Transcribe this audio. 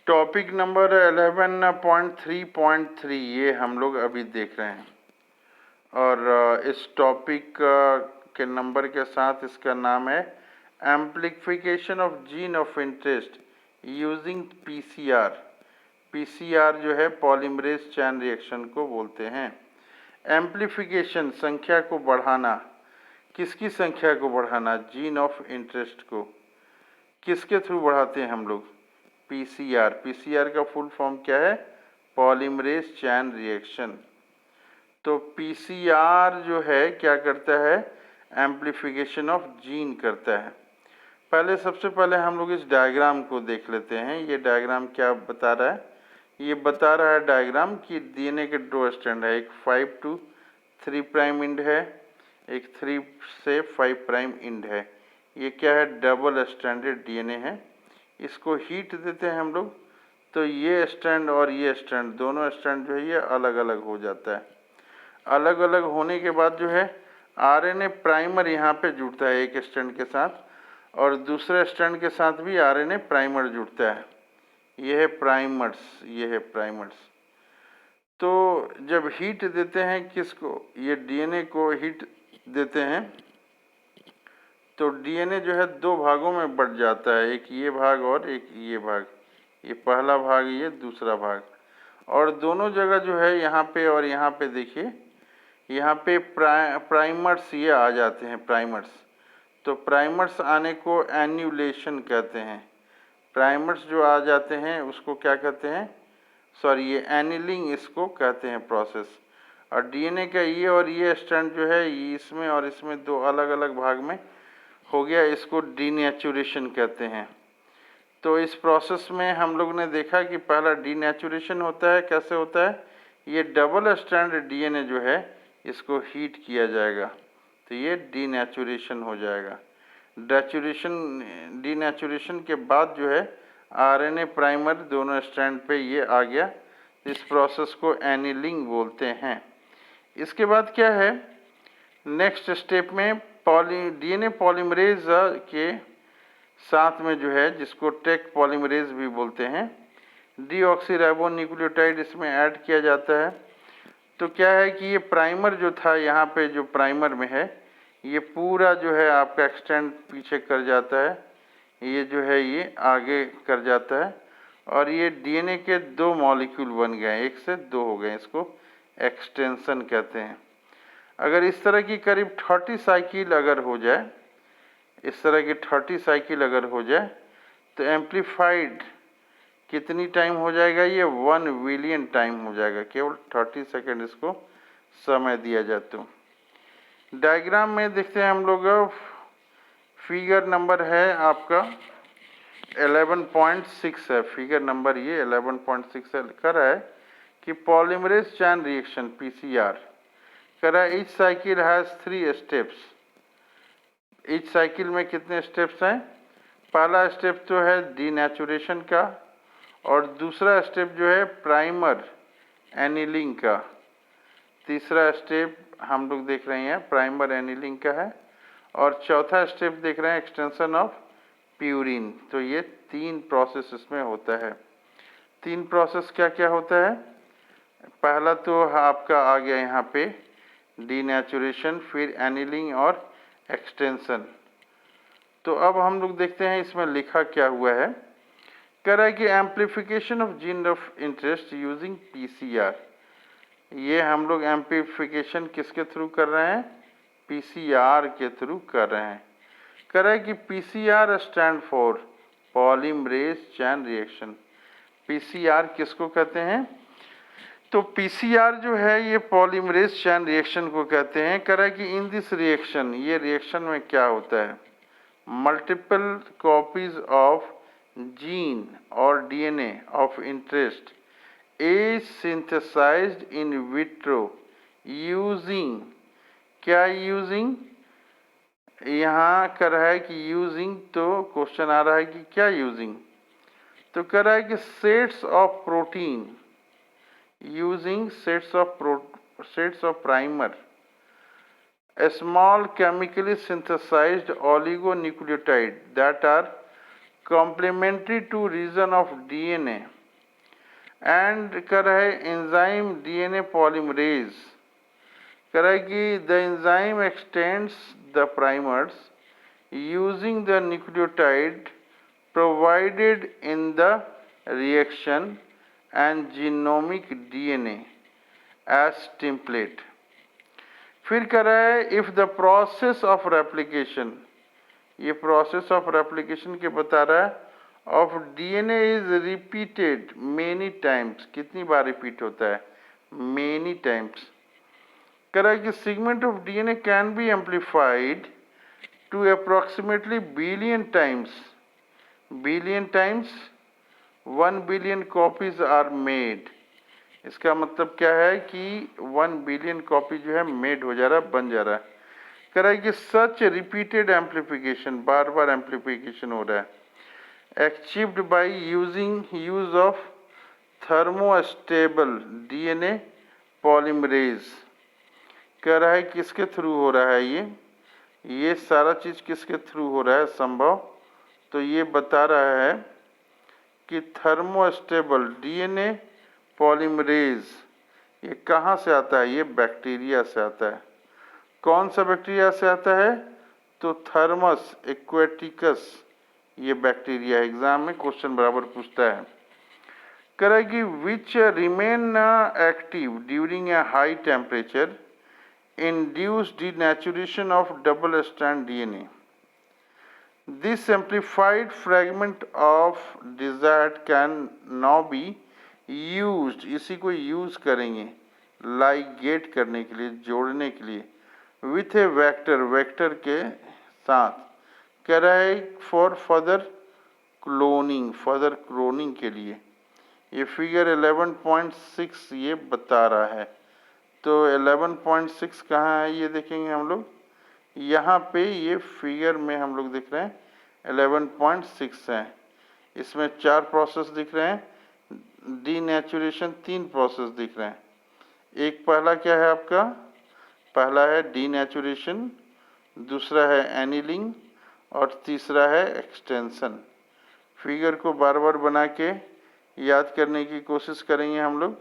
Topic number 11.3.3 ये हम लोग अभी देख रहे हैं और इस टॉपिक के नंबर के साथ इसका नाम है amplification of gene of interest using PCR. PCR जो है पॉलीमरेज चैन रिएक्शन को बोलते हैं। एम्प्लीफिकेशन संख्या को बढ़ाना, किसकी संख्या को बढ़ाना? जीन ऑफ इंटरेस्ट को। किसके थ्रू बढ़ाते हैं हम लोग? पीसीआर। पीसीआर का फुल फॉर्म क्या है? Polymerase chain reaction. तो पीसीआर जो है क्या करता है? एम्प्लीफिकेशन ऑफ जीन करता है। पहले सबसे पहले हम लोग इस डायग्राम को देख लेते हैं। ये डायग्राम क्या बता रहा है? ये बता रहा है डायग्राम कि डीएनए के दो स्ट्रैंड है, एक 5 to 3 प्राइम इंड है, एक 3 से 5 प्राइम इंड है। ये क्या है? डबल स्ट्रैंडेड डीएनए है। इसको हीट देते हैं हम लोग तो ये स्ट्रैंड और ये स्ट्रैंड, दोनों स्ट्रैंड जो है ये अलग अलग हो जाता है। अलग अलग होने के बाद जो है आरएनए प्राइमर यहाँ पे जुड़ता है एक स्ट्रैंड के साथ और दूसरे स्ट्रैंड के साथ भी आरएनए प्राइमर जुड़ता है। ये है प्राइमर्स, ये है प्राइमर्स। तो जब हीट देते हैं किसको? ये डीएनए को हीट देते हैं तो डीएनए जो है दो भागों में बढ़ जाता है, एक ये भाग और एक ये भाग। ये पहला भाग, ये दूसरा भाग। और दोनों जगह जो है यहाँ पे और यहाँ पे देखिए, यहाँ पे प्राइमर्स ये आ जाते हैं, प्राइमर्स। तो प्राइमर्स आने को एन्यूलेशन कहते हैं। प्राइमर्स जो आ जाते हैं उसको क्या कहते हैं? सॉरी, ये एनिलिंग इसको कहते हैं प्रोसेस। और डीएनए का ये और ये स्ट्रैंड जो है इसमें और इसमें दो अलग अलग भाग में हो गया, इसको डीनेचुरेशन कहते हैं। तो इस प्रोसेस में हम लोग ने देखा कि पहला डीनेचुरेशन होता है। कैसे होता है? ये डबल स्ट्रैंड डीएनए जो है इसको हीट किया जाएगा तो ये डीनेचुरेशन हो जाएगा। डीनेचुरेशन के बाद जो है आरएनए प्राइमर दोनों स्ट्रैंड पे ये आ गया। इस प्रोसेस को एनिलिंग बोलते हैं। इसके बाद क्या है? नेक्स्ट स्टेप में डीएनए पॉलीमरेज के साथ में जो है, जिसको टेक पॉलीमरेज भी बोलते हैं, डीऑक्सीराइबो न्यूक्लियोटाइड इसमें ऐड किया जाता है। तो क्या है कि ये प्राइमर जो था यहाँ पे, जो प्राइमर में है, ये पूरा जो है आपका एक्सटेंड पीछे कर जाता है, ये जो है ये आगे कर जाता है और ये डीएनए के दो मॉलिक्यूल बन गए, एक से दो हो गए। इसको एक्सटेंशन कहते हैं। अगर इस तरह की करीब 30 साइकिल अगर हो जाए, इस तरह की 30 साइकिल अगर हो जाए तो एम्प्लीफाइड कितनी टाइम हो जाएगा? ये 1 बिलियन टाइम हो जाएगा। केवल 30 सेकेंड इसको समय दिया जाता है। डायग्राम में देखते हैं हम लोग, फिगर नंबर है आपका 11.6 है। फिगर नंबर ये 11.6 है। लिखा रहा है कि पॉलीमरेज चैन रिएक्शन पीसीआर कर रहा है। Each cycle has 3 steps. Each cycle में कितने स्टेप्स हैं? पहला स्टेप जो है डीनेचुरेशन का और दूसरा स्टेप जो है प्राइमर एनिलिंग का। तीसरा स्टेप हम लोग देख रहे हैं प्राइमर एनिलिंग का है और चौथा स्टेप देख रहे हैं एक्सटेंशन ऑफ प्यूरिन। तो ये 3 प्रोसेस इसमें होता है। 3 प्रोसेस क्या क्या होता है? पहला तो आपका आ गया यहाँ पे डीनेचुरेशन, फिर एनिलिंग और एक्सटेंशन। तो अब हम लोग देखते हैं इसमें लिखा क्या हुआ है। कह रहा है कि amplification of gene of interest using PCR. ये हम लोग एम्प्लीफिकेशन किसके थ्रू कर रहे हैं? पीसीआर के थ्रू कर रहे हैं। कह रहा है कि PCR stand for polymerase chain reaction. PCR किसको कहते हैं? तो पीसीआर जो है ये पॉलीमरेज चैन रिएक्शन को कहते हैं। कह रहा है कि इन दिस रिएक्शन, ये रिएक्शन में क्या होता है? मल्टीपल कॉपीज ऑफ जीन और DNA of interest is synthesized in vitro using, क्या यूजिंग? यहाँ कर रहा है कि यूजिंग, तो क्वेश्चन आ रहा है कि क्या यूजिंग? तो कर रहा है कि sets of protein, using sets of primer, a small chemically synthesized oligonucleotide that are complementary to region of DNA and कर है एंजाइम डीएनए पॉलीमरेज कर है कि the enzyme extends the primers using the nucleotide provided in the reaction and genomic DNA as template. फिर कह रहा है if the process of replication, ये प्रोसेस ऑफ रेप्लिकेशन के बता रहा है of DNA is repeated many times, कितनी बार रिपीट होता है, मेनी टाइम्स। कह रहा है कि segment of DNA can be amplified to approximately billion times, billion times 1 billion copies are made. इसका मतलब क्या है कि 1 बिलियन कॉपी जो है मेड हो जा रहा है, बन जा रहा है। कह रहा है कि सच रिपीटेड एम्पलीफिकेशन, बार बार एम्पलीफिकेशन हो रहा है, achieved by use of thermostable DNA polymerase. कह रहा है किसके थ्रू हो रहा है, ये सारा चीज किसके थ्रू हो रहा है संभव, तो ये बता रहा है कि थर्मोस्टेबल डीएनए पॉलीमरेज ये कहाँ से आता है, ये बैक्टीरिया से आता है। कौन सा बैक्टीरिया से आता है, तो थर्मस एक्वेटिकस ये बैक्टीरिया, एग्जाम में क्वेश्चन बराबर पूछता है। करेगी which remain active during a high temperature induce denaturation of double strand DNA. This amplified fragment of desired can now be used, इसी को यूज करेंगे लाइगेट करने के लिए, जोड़ने के लिए, विथ ए वेक्टर, वेक्टर के साथ। कह रहा है फॉर फर्दर क्लोनिंग के लिए। ये फिगर 11.6 ये बता रहा है। तो 11.6 कहाँ है ये देखेंगे हम लोग, यहाँ पे ये फिगर में हम लोग देख रहे हैं 11.6 है। इसमें 4 प्रोसेस दिख रहे हैं, डीनेचुरेशन 3 प्रोसेस दिख रहे हैं। एक पहला क्या है आपका, पहला है डीनेचुरेशन, दूसरा है एनिलिंग और तीसरा है एक्सटेंशन। फिगर को बार बार बना के याद करने की कोशिश करेंगे हम लोग।